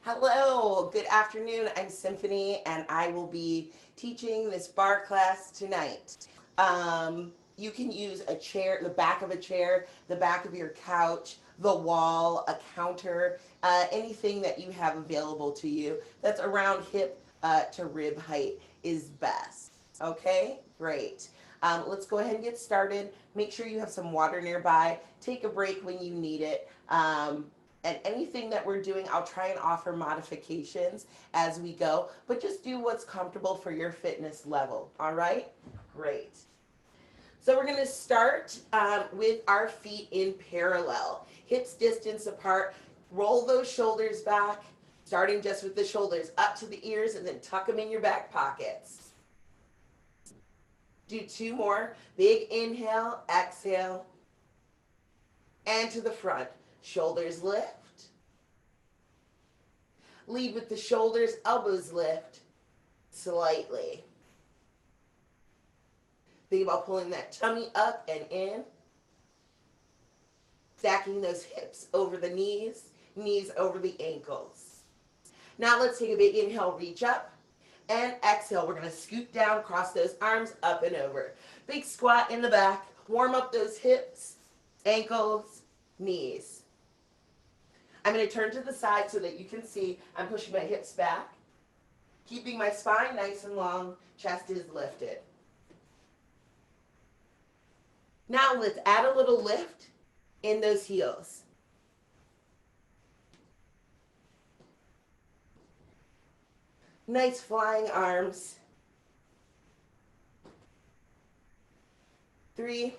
Hello, good afternoon. I'm Symphony, and I will be teaching this bar class tonight. You can use a chair, the back of a chair, the back of your couch, the wall, a counter, anything that you have available to you that's around hip to rib height is best. Okay, great. Let's go ahead and get started. Make sure you have some water nearby. Take a break when you need it. And anything that we're doing, I'll try and offer modifications as we go, but just do what's comfortable for your fitness level. All right? Great. So we're going to start with our feet in parallel, hips distance apart. Roll those shoulders back, starting just with the shoulders up to the ears, and then tuck them in your back pockets. Do two more. Big inhale, exhale, and to the front. Shoulders lift. Lead with the shoulders, elbows lift slightly. Think about pulling that tummy up and in. Stacking those hips over the knees, knees over the ankles. Now let's take a big inhale, reach up, and exhale. We're going to scoot down, cross those arms up and over. Big squat in the back. Warm up those hips, ankles, knees. I'm going to turn to the side so that you can see I'm pushing my hips back, keeping my spine nice and long, chest is lifted. Now let's add a little lift in those heels. Nice flying arms. 3,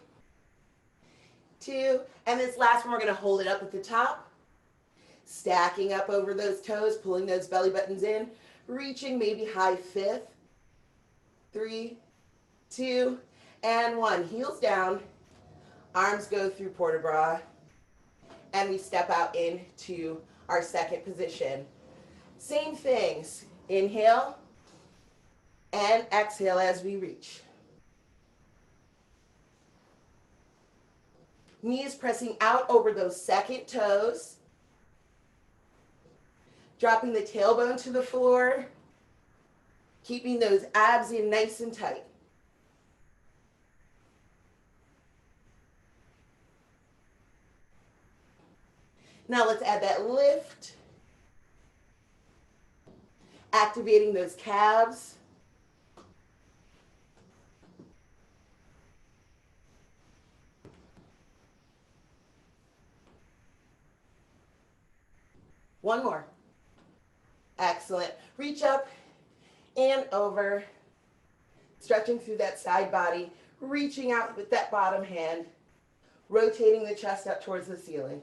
2, and this last one we're going to hold it up at the top. Stacking up over those toes, pulling those belly buttons in, reaching maybe high fifth. 3, 2, and 1. Heels down, arms go through port de bras, and we step out into our second position. Same things. Inhale and exhale as we reach. Knees pressing out over those second toes. Dropping the tailbone to the floor. Keeping those abs in nice and tight. Now let's add that lift. Activating those calves. One more. Excellent. Reach up and over. Stretching through that side body. Reaching out with that bottom hand. Rotating the chest up towards the ceiling.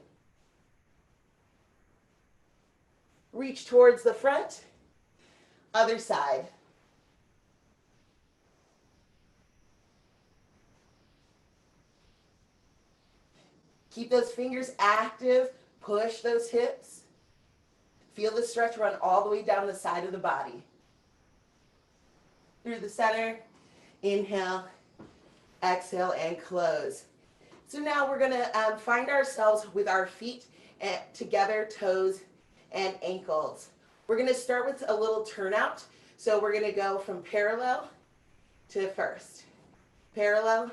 Reach towards the front. Other side. Keep those fingers active. Push those hips. Feel the stretch run all the way down the side of the body. Through the center. Inhale. Exhale and close. So now we're going to find ourselves with our feet together, toes and ankles. We're going to start with a little turnout. So we're going to go from parallel to first. Parallel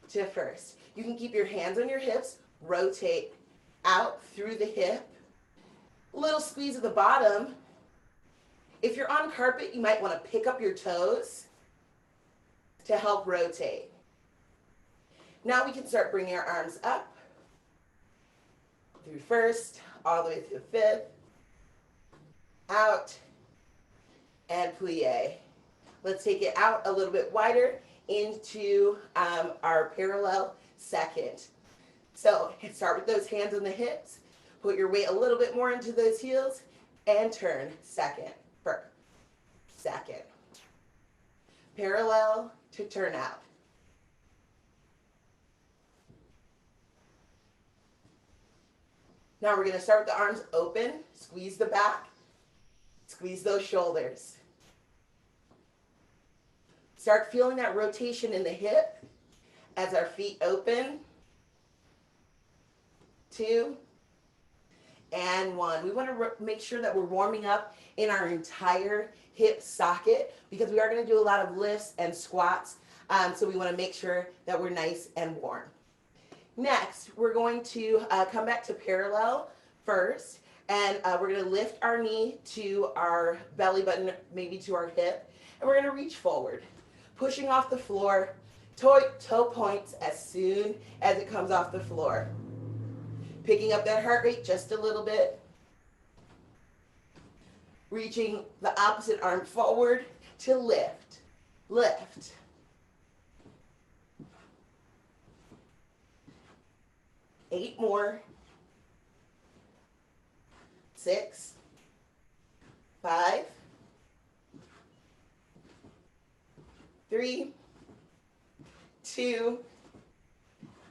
to first. You can keep your hands on your hips. Rotate out through the hip. Little squeeze at the bottom. If you're on carpet, you might want to pick up your toes to help rotate. Now we can start bringing our arms up through first, all the way through fifth, out, and plie. Let's take it out a little bit wider into our parallel second. So start with those hands on the hips, put your weight a little bit more into those heels, and turn second, first, second. Parallel to turn out. Now we're going to start with the arms open, squeeze the back, squeeze those shoulders. Start feeling that rotation in the hip as our feet open. 2, and 1. We want to make sure that we're warming up in our entire hip socket because we are going to do a lot of lifts and squats. So we want to make sure that we're nice and warm. Next, we're going to come back to parallel first, and we're going to lift our knee to our belly button, maybe to our hip, and we're going to reach forward, pushing off the floor, toe points as soon as it comes off the floor. Picking up that heart rate just a little bit, reaching the opposite arm forward to lift, lift. 8 more. 6, 5, 3, 2,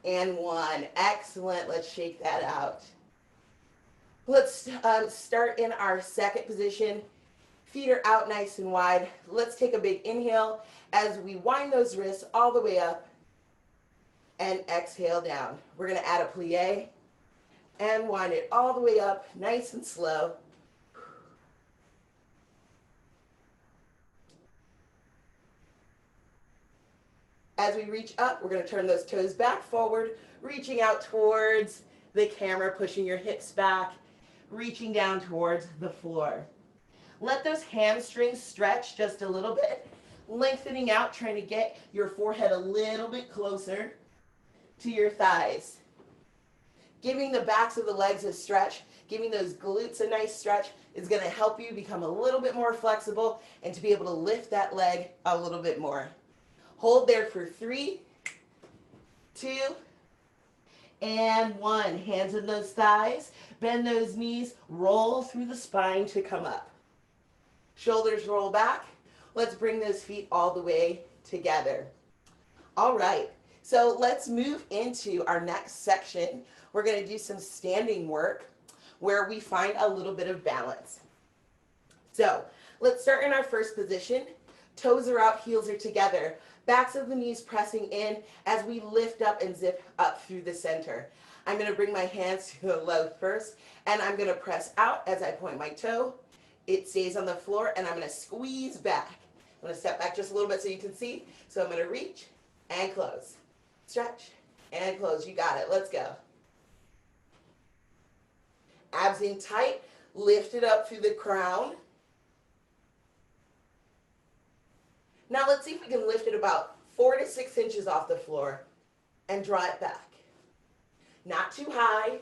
and 1. Excellent. Let's shake that out. Let's start in our second position. Feet are out nice and wide. Let's take a big inhale as we wind those wrists all the way up and exhale down. We're going to add a plie and wind it all the way up nice and slow. As we reach up, we're going to turn those toes back forward, reaching out towards the camera, pushing your hips back, reaching down towards the floor. Let those hamstrings stretch just a little bit, lengthening out, trying to get your forehead a little bit closer to your thighs. Giving the backs of the legs a stretch, giving those glutes a nice stretch is going to help you become a little bit more flexible and to be able to lift that leg a little bit more. Hold there for 3, 2, and 1. Hands in those thighs, bend those knees, roll through the spine to come up. Shoulders roll back. Let's bring those feet all the way together. All right, so let's move into our next section. We're going to do some standing work where we find a little bit of balance. So let's start in our first position. Toes are out, heels are together. Backs of the knees pressing in as we lift up and zip up through the center. I'm going to bring my hands to the low first, and I'm going to press out as I point my toe. It stays on the floor, and I'm going to squeeze back. I'm going to step back just a little bit so you can see. So I'm going to reach and close. Stretch and close. You got it. Let's go. Abs in tight. Lift it up through the crown. Now let's see if we can lift it about 4 to 6 inches off the floor and draw it back. Not too high.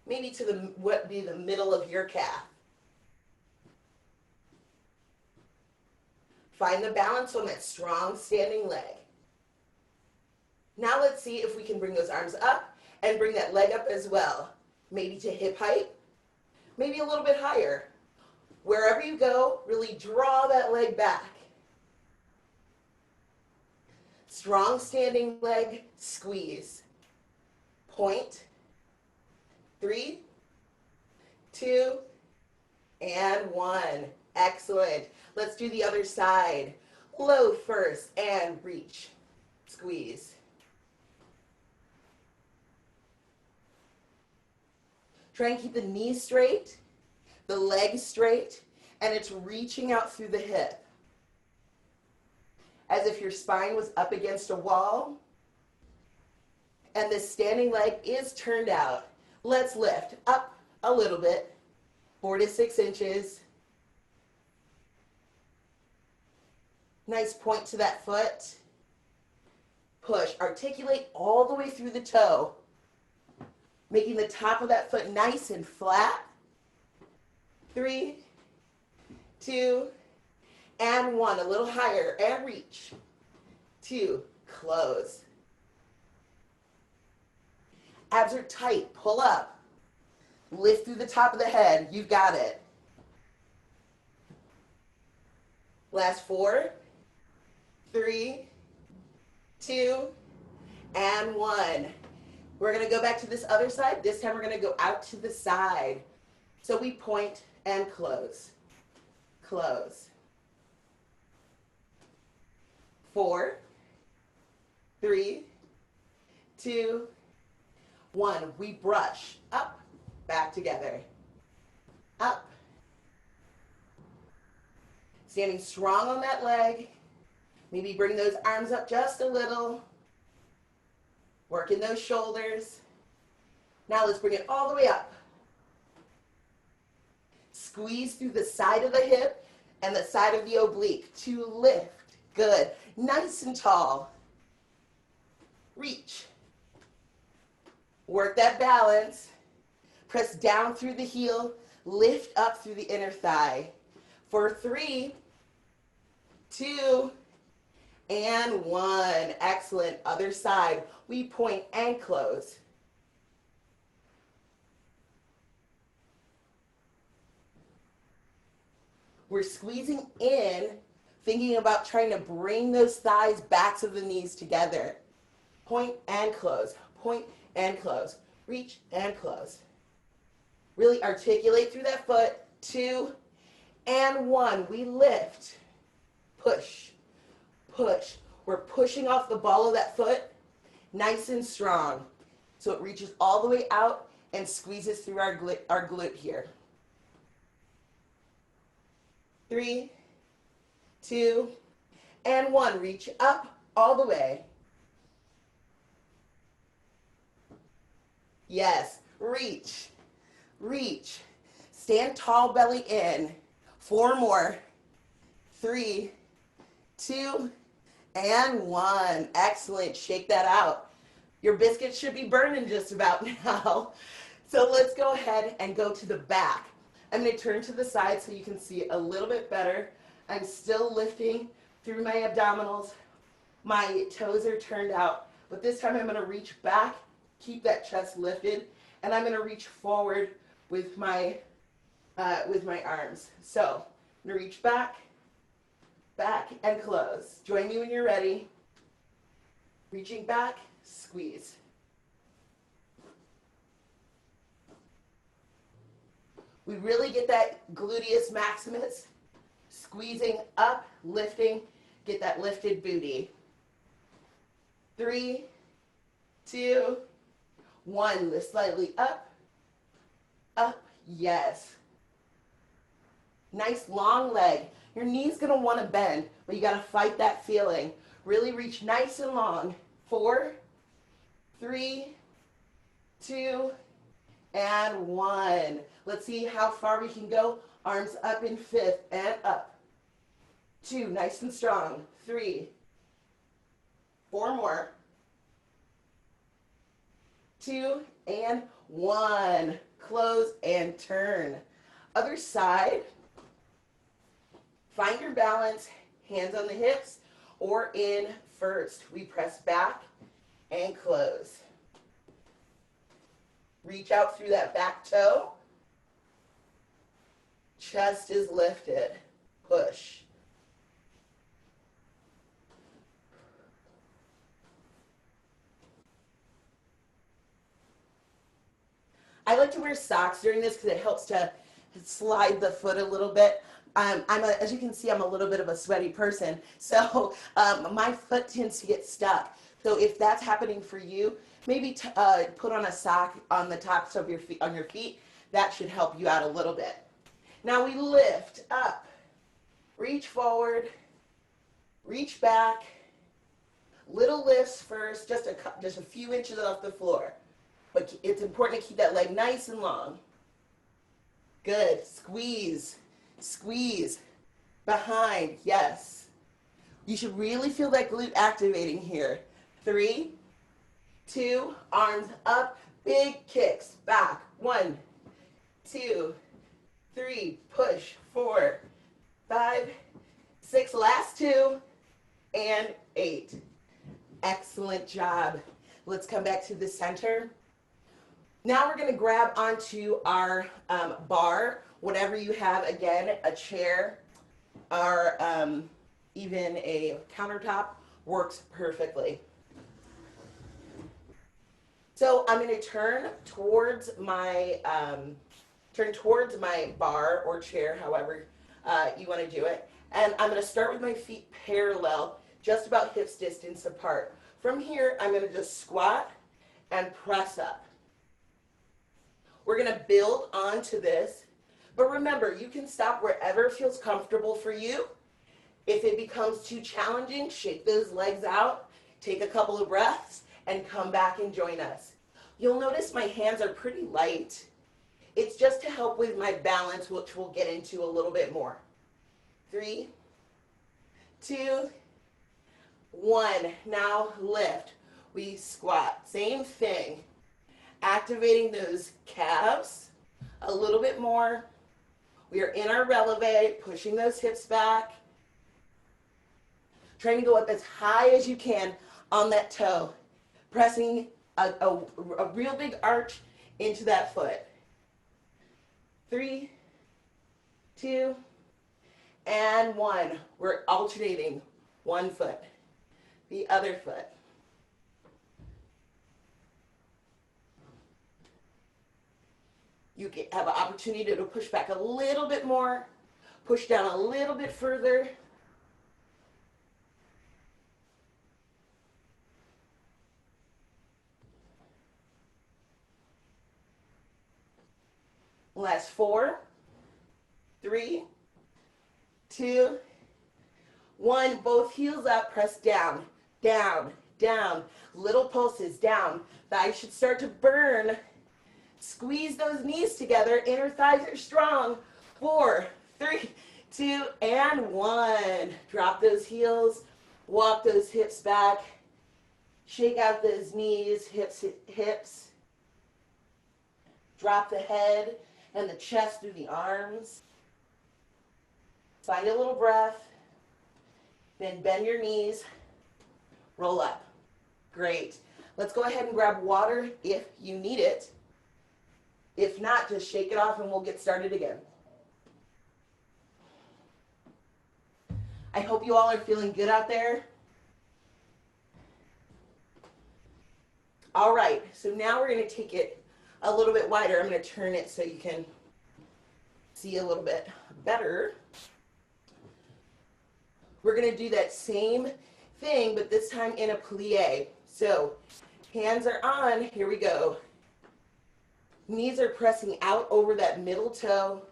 Maybe to what would be the middle of your calf. Find the balance on that strong standing leg. Now let's see if we can bring those arms up and bring that leg up as well. Maybe to hip height, maybe a little bit higher. Wherever you go, really draw that leg back. Strong standing leg, squeeze. Point. 3, 2, and 1. Excellent. Let's do the other side. Low first and reach. Squeeze. Try and keep the knees straight, the legs straight, and it's reaching out through the hip. As if your spine was up against a wall, and this standing leg is turned out. Let's lift up a little bit, 4 to 6 inches. Nice point to that foot. Push, articulate all the way through the toe, making the top of that foot nice and flat. 3, 2, and 1. A little higher and reach. 2, close. Abs are tight. Pull up. Lift through the top of the head. You've got it. Last 4, 3, 2, and 1. We're going to go back to this other side. This time we're going to go out to the side. So we point and close. Close. 4, 3, 2, 1. We brush up back together, up. Standing strong on that leg. Maybe bring those arms up just a little. Working those shoulders. Now let's bring it all the way up. Squeeze through the side of the hip and the side of the oblique to lift. Good. Nice and tall. Reach. Work that balance. Press down through the heel. Lift up through the inner thigh. For 3, 2, and 1. Excellent. Other side. We point and close. We're squeezing in, thinking about trying to bring those thighs, backs of the knees together. Point and close. Point and close. Reach and close. Really articulate through that foot. 2 and 1. We lift. Push. Push. We're pushing off the ball of that foot nice and strong. So it reaches all the way out and squeezes through our glute here. 3, 2, and 1. Reach up all the way. Yes. Reach. Reach. Stand tall, belly in. 4 more. 3, 2, and 1. Excellent. Shake that out. Your biscuits should be burning just about now. So let's go ahead and go to the back. I'm going to turn to the side so you can see a little bit better. I'm still lifting through my abdominals. My toes are turned out, but this time I'm going to reach back, keep that chest lifted, and I'm going to reach forward with my arms. So I'm going to reach back, back, and close. Join me when you're ready. Reaching back, squeeze. We really get that gluteus maximus, squeezing up, lifting, get that lifted booty. 3, 2, 1. Lift slightly up, up, yes. Nice long leg. Your knee's gonna wanna bend, but you gotta fight that feeling. Really reach nice and long. 4, 3, 2, and 1. Let's see how far we can go. Arms up in 5th and up. 2, nice and strong. 3, 4 more. 2 and 1. Close and turn. Other side. Find your balance, hands on the hips or in first. We press back and close. Reach out through that back toe. Chest is lifted. Push. I like to wear socks during this because it helps to slide the foot a little bit. As you can see, I'm a little bit of a sweaty person, so my foot tends to get stuck. So if that's happening for you, maybe put on a sock on the tops of your feet, on your feet. That should help you out a little bit. Now we lift up, reach forward, reach back. Little lifts first, just a few inches off the floor. But it's important to keep that leg nice and long. Good. Squeeze. Squeeze. Behind. Yes. You should really feel that glute activating here. 3, 2, arms up. Big kicks. Back. 1, 2, 3. Push. 4, 5, 6. Last 2. And 8. Excellent job. Let's come back to the center. Now we're going to grab onto our bar, whatever you have, again, a chair or even a countertop works perfectly. So I'm going to turn towards my bar or chair, however you want to do it. And I'm going to start with my feet parallel, just about hips distance apart. From here, I'm going to just squat and press up. We're going to build onto this. But remember, you can stop wherever feels comfortable for you. If it becomes too challenging, shake those legs out, take a couple of breaths, and come back and join us. You'll notice my hands are pretty light. It's just to help with my balance, which we'll get into a little bit more. 3, 2, 1. Now lift. We squat. Same thing. Activating those calves a little bit more. We are in our releve, pushing those hips back. Trying to go up as high as you can on that toe. Pressing a real big arch into that foot. 3, 2, and 1. We're alternating one foot, the other foot. You have an opportunity to push back a little bit more, push down a little bit further. Last 4, 3, 2, 1. Both heels up, press down, down, down. Little pulses down. Thighs should start to burn. Squeeze those knees together. Inner thighs are strong. 4, 3, 2, and 1. Drop those heels. Walk those hips back. Shake out those knees, hips. Drop the head and the chest through the arms. Find a little breath. Then bend your knees. Roll up. Great. Let's go ahead and grab water if you need it. If not, just shake it off and we'll get started again. I hope you all are feeling good out there. All right, so now we're going to take it a little bit wider. I'm going to turn it so you can see a little bit better. We're going to do that same thing, but this time in a plie. So hands are on. Here we go. Knees are pressing out over that middle toe.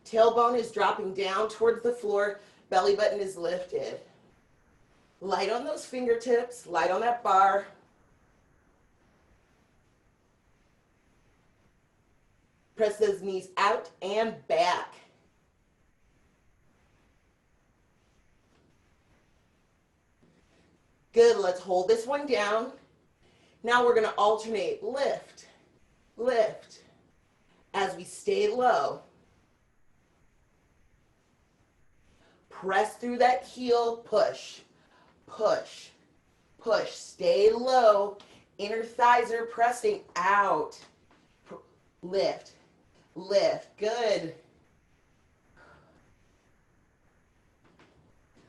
Tailbone is dropping down towards the floor. Belly button is lifted. Light on those fingertips. Light on that bar. Press those knees out and back. Good, let's hold this one down. Now we're going to alternate, lift, lift, as we stay low. Press through that heel, push, push, push. Stay low. Inner thighs are pressing out. Lift, lift, good.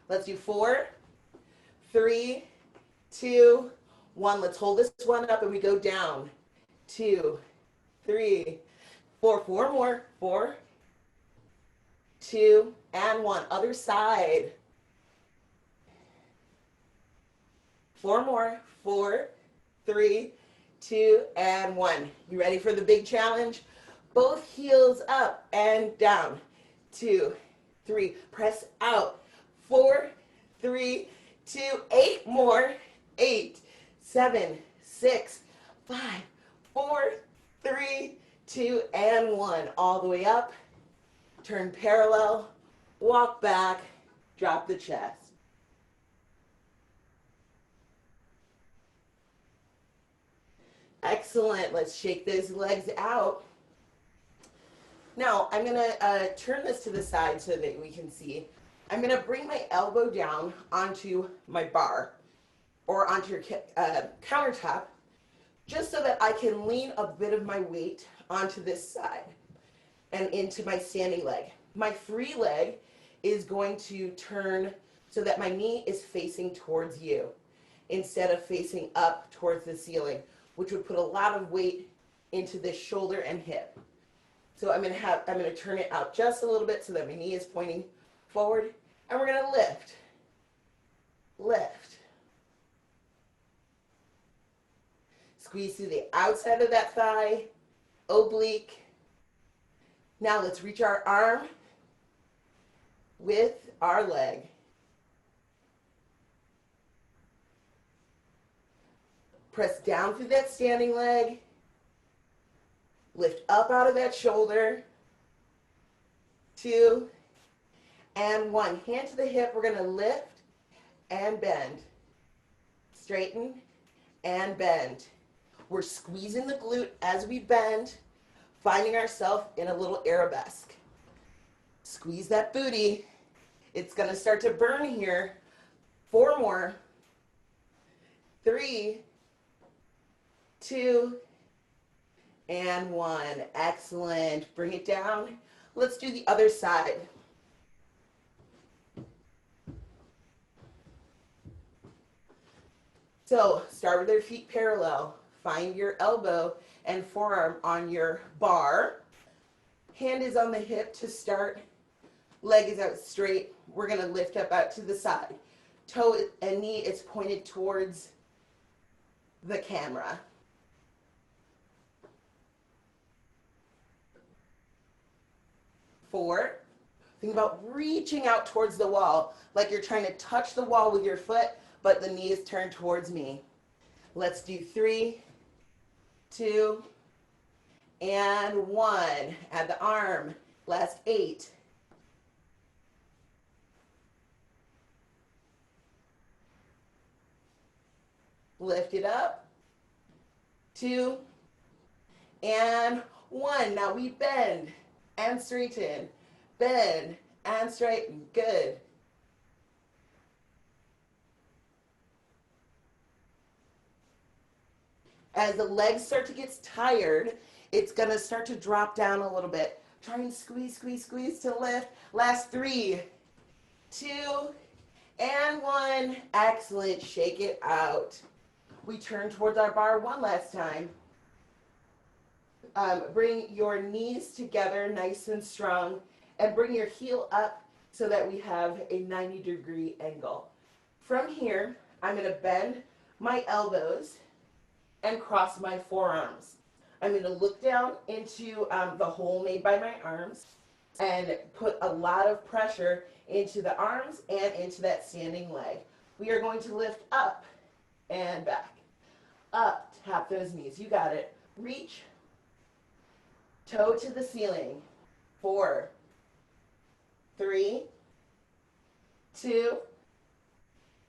Let's do 4, 3, 2, 1. Let's hold this one up and we go down. 2, 3, 4. 4 more. 4, 2, and 1. Other side. 4 more. 4, 3, 2, and 1. You ready for the big challenge? Both heels up and down. 2, 3. Press out. 4, 3, 2, 8 more. 8, 7, 6, 5, 4, 3, 2, and 1. All the way up. Turn parallel. Walk back. Drop the chest. Excellent. Let's shake those legs out. Now, I'm going to turn this to the side so that we can see. I'm going to bring my elbow down onto my bar or onto your countertop just so that I can lean a bit of my weight onto this side and into my standing leg. My free leg is going to turn so that my knee is facing towards you instead of facing up towards the ceiling, which would put a lot of weight into this shoulder and hip. So I'm going to turn it out just a little bit so that my knee is pointing forward, and we're going to lift, lift. Squeeze through the outside of that thigh, oblique. Now let's reach our arm with our leg. Press down through that standing leg. Lift up out of that shoulder. 2 and 1. Hand to the hip. We're going to lift and bend. Straighten and bend. We're squeezing the glute as we bend, finding ourselves in a little arabesque. Squeeze that booty. It's going to start to burn here. 4 more. 3, 2, and 1. Excellent. Bring it down. Let's do the other side. So start with your feet parallel. Find your elbow and forearm on your bar. Hand is on the hip to start. Leg is out straight. We're going to lift up out to the side. Toe and knee is pointed towards the camera. 4. Think about reaching out towards the wall, like you're trying to touch the wall with your foot, but the knee is turned towards me. Let's do 3, 2, and 1. Add the arm. Last 8. Lift it up. 2, and 1. Now we bend and straighten. Bend and straighten. Good. As the legs start to get tired, it's going to start to drop down a little bit. Try and squeeze, squeeze, squeeze to lift. Last 3, 2, and 1. Excellent. Shake it out. We turn towards our bar one last time. Bring your knees together nice and strong and bring your heel up so that we have a 90-degree angle. From here, I'm going to bend my elbows and cross my forearms. I'm going to look down into the hole made by my arms and put a lot of pressure into the arms and into that standing leg. We are going to lift up and back. Up, tap those knees. You got it. Reach. Toe to the ceiling. 4, 3, 2,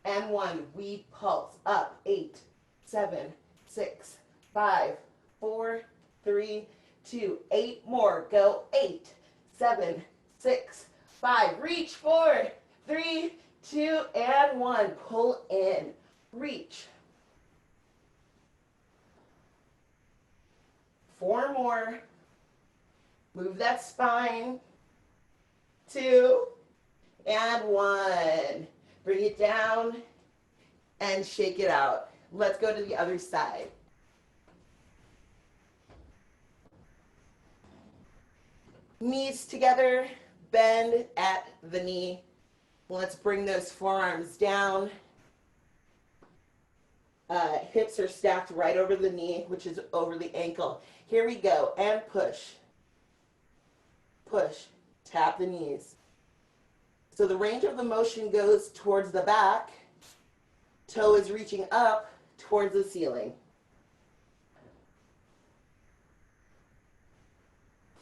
and 1. We pulse up. 8, 7, 6, 5, 4, 3, 2. 8 more. Go. 8, 7, 6, 5. Reach. 4, 3, 2, and 1. Pull in. Reach. 4 more. Move that spine. 2, and 1. Bring it down and shake it out. Let's go to the other side. Knees together, bend at the knee. Let's bring those forearms down. Hips are stacked right over the knee, which is over the ankle. Here we go, and push. Push. Tap the knees. So the range of the motion goes towards the back. Toe is reaching up towards the ceiling.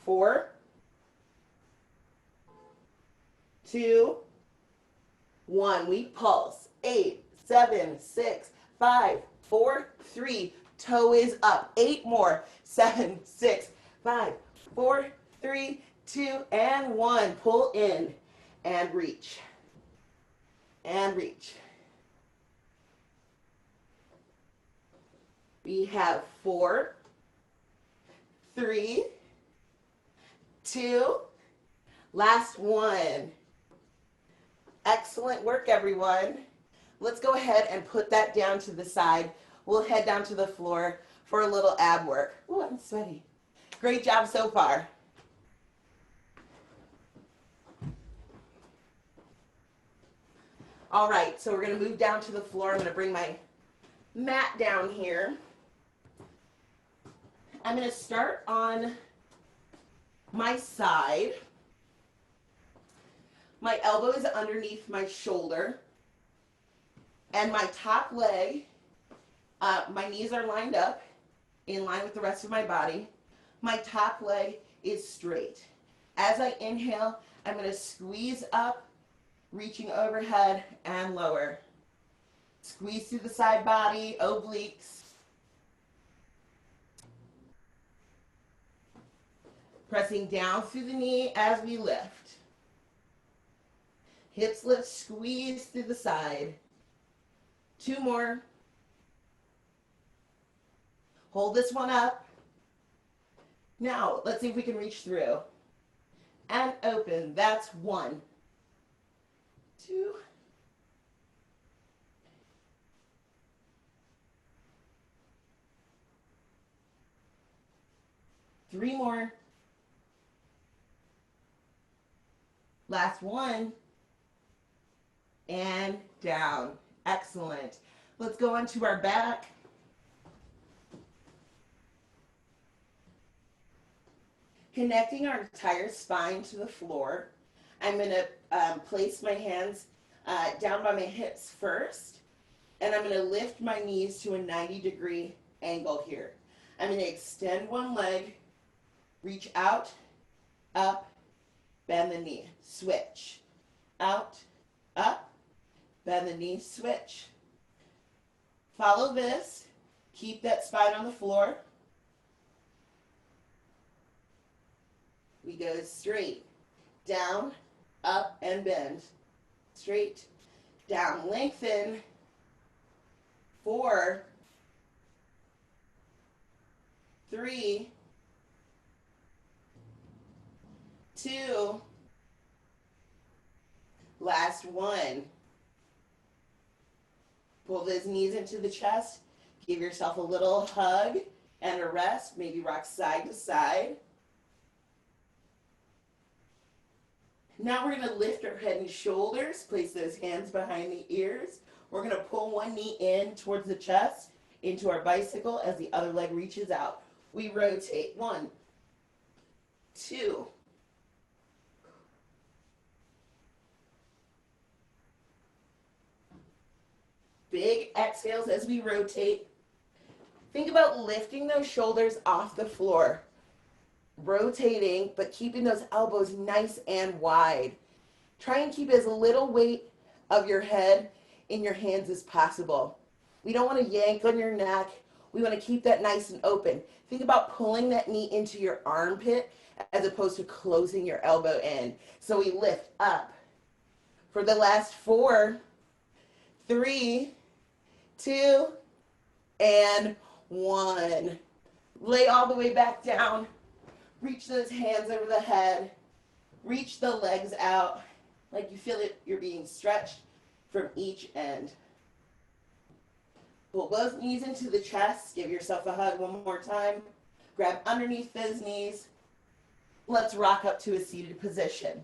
4, 2, 1. We pulse. 8, 7, 6, 5, 4, 3. Toe is up. 8 more. 7, 6, 5, 4, 3, 2, and 1. Pull in and reach. And reach. We have 4, 3, 2, last 1. Excellent work, everyone. Let's go ahead and put that down to the side. We'll head down to the floor for a little ab work. Ooh, I'm sweaty. Great job so far. All right, so we're going to move down to the floor. I'm going to bring my mat down here. I'm going to start on my side. My elbow is underneath my shoulder, and my top leg, my knees are lined up in line with the rest of my body. My top leg is straight. As I inhale, I'm going to squeeze up, reaching overhead and lower. Squeeze through the side body, obliques. Pressing down through the knee as we lift. Hips lift, squeeze through the side. 2 more. Hold this one up. Now, let's see if we can reach through. And open. That's 1, 2, 3 more. Last one. And down. Excellent. Let's go onto our back. Connecting our entire spine to the floor. I'm going to place my hands down by my hips first, and I'm going to lift my knees to a 90-degree angle here. I'm going to extend one leg, reach out, up, bend the knee, switch, out, up, bend the knee, switch. Follow this, keep that spine on the floor. We go straight, down, up, and bend. Straight, down, lengthen. 4, 3, 2, last one. Pull those knees into the chest. Give yourself a little hug and a rest. Maybe rock side to side. Now we're going to lift our head and shoulders, place those hands behind the ears. We're going to pull one knee in towards the chest, into our bicycle as the other leg reaches out. We rotate. 1, 2, 3. Big exhales as we rotate. Think about lifting those shoulders off the floor. Rotating, but keeping those elbows nice and wide. Try and keep as little weight of your head in your hands as possible. We don't want to yank on your neck. We want to keep that nice and open. Think about pulling that knee into your armpit as opposed to closing your elbow in. So we lift up. For the last 4, 3, 2, and 1. Lay all the way back down. Reach those hands over the head. Reach the legs out like you feel it, you're being stretched from each end. Pull both knees into the chest. Give yourself a hug one more time. Grab underneath those knees. Let's rock up to a seated position.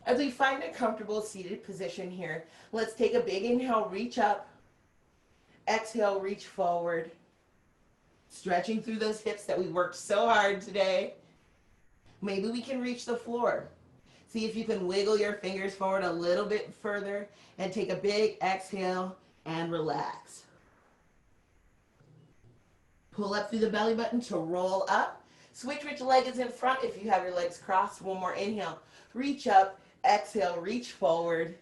As we find a comfortable seated position here, let's take a big inhale, reach up. Exhale, reach forward. Stretching through those hips that we worked so hard today. Maybe we can reach the floor. See if you can wiggle your fingers forward a little bit further and take a big exhale and relax. Pull up through the belly button to roll up. Switch which leg is in front if you have your legs crossed. One more inhale. Reach up, exhale, reach forward.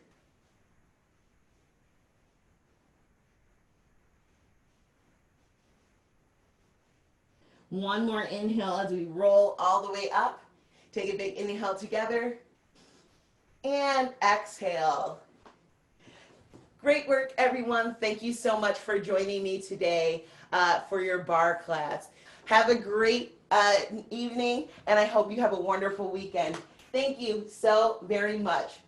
One more inhale as we roll all the way up. Take a big inhale together. And exhale. Great work, everyone. Thank you so much for joining me today for your barre class. Have a great evening, and I hope you have a wonderful weekend. Thank you so very much.